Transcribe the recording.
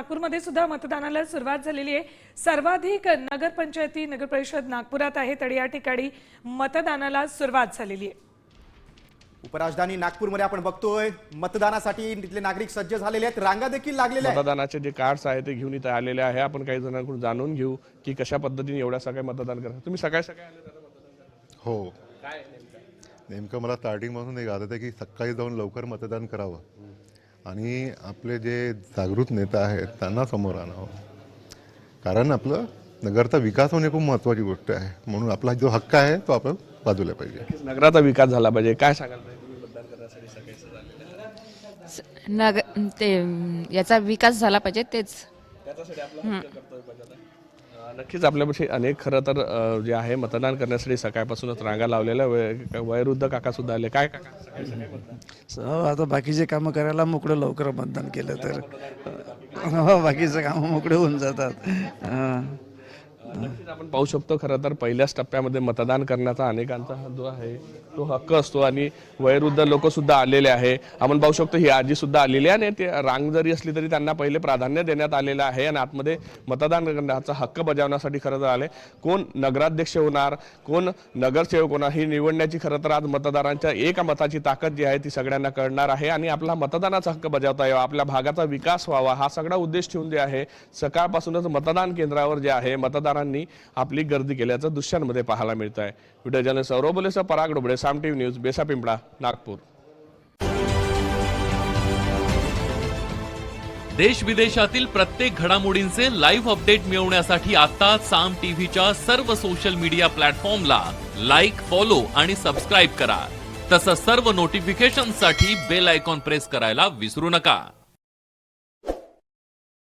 नागपूरमध्ये सुद्धा मतदानाला सुरुवात झालेली आहे। सर्वाधिक नगरपंचायती नगरपरिषद नागपुरात आहेत आणि या ठिकाणी मतदानाला सुरुवात झालेली आहे। उपराजधानी नागपूरमध्ये आपण बघतोय मतदानासाठी तिथले नागरिक सज्ज झालेले आहेत, रांगा देखील लागलेल्या आहेत। मतदानाचे जे कार्ड्स आहेत ते घेऊन इथे आलेले आहे। आपण काही जणांकडून जाणून घेऊ की कशा पद्धतीने एवढ्या सगळे मतदान करतात। तुम्ही सकाळी आले दादा मतदान? हो, काय नेमकं मला स्टार्टिंगपासून एक आदत आहे की सकाळी जाऊन लवकर मतदान करावं आणि आपले जे जागृत नेता आहेत त्यांना समोर आणावं, कारण आपलं नगरचा विकास होणे खूप महत्त्वाची गोष्ट आहे। म्हणून आपला जो हक्क आहे तो आपण बाजूला पाहिजे। नगराचा विकास झाला पाहिजे, काय सांगाल तुम्ही मतदान करण्यासाठी सकाळी ते याचा विकास झाला पाहिजे, तेच त्याच्यासाठी आपलं कर्तव्य पाहिजे। नक्कीच आपल्यापाशी अनेक खरं तर जे आहे मतदान करण्यासाठी सकाळपासूनच रांगा लावलेल्या वयोवृद्ध काका सुद्धा आले। काय काका सकाळी आता बाकीचे कामं करायला मोकळं लवकर मतदान केलं तर बाकीचे कामं मोकळे होऊन जातात। नक्कीच आपण पाहू शकतो खरं तर पहिल्याच टप्प्यामध्ये मतदान करण्याचा अनेकांचा हा जो आहे तो हक्क असतो आणि वयोवृद्ध लोक सुद्धा आलेले आहे। आपण पाहू शकतो ही आजी सुद्धा आलेली आहे आणि ते रांग जरी असली तरी त्यांना पहिले प्राधान्य देण्यात आलेलं आहे आणि आतमध्ये मतदान करण्याचा हक्क बजावण्यासाठी खरं तर आले। कोण नगराध्यक्ष होणार, कोण नगरसेवक होणार ही निवडण्याची खरं तर आज मतदारांच्या एका मताची ताकद जी आहे ती सगळ्यांना कळणार आहे आणि आपला मतदानाचा हक्क बजावता यावा, आपल्या भागाचा विकास व्हावा हा सगळा उद्देश ठेवून जे आहे सकाळपासूनच मतदान केंद्रावर जे आहे मतदारांनी आपली गर्दी केल्याचं दृश्यांमध्ये पाहायला मिळत आहे। व्हिडिओ जर्नलिस्ट सौरभ बोलेसह पराग डोबळे, साम टीव्ही न्यूज, बेसा पिंपळा, नागपूर। देश विदेशातील प्रत्येक घडामोडींचे लाईव्ह अपडेट मिळवण्यासाठी आता साम टीव्हीच्या सर्व सोशल मीडिया प्लॅटफॉर्मला लाईक, फॉलो आणि सबस्क्राईब करा। तसंच सर्व नोटिफिकेशनसाठी बेल आयकॉन प्रेस करायला विसरू नका।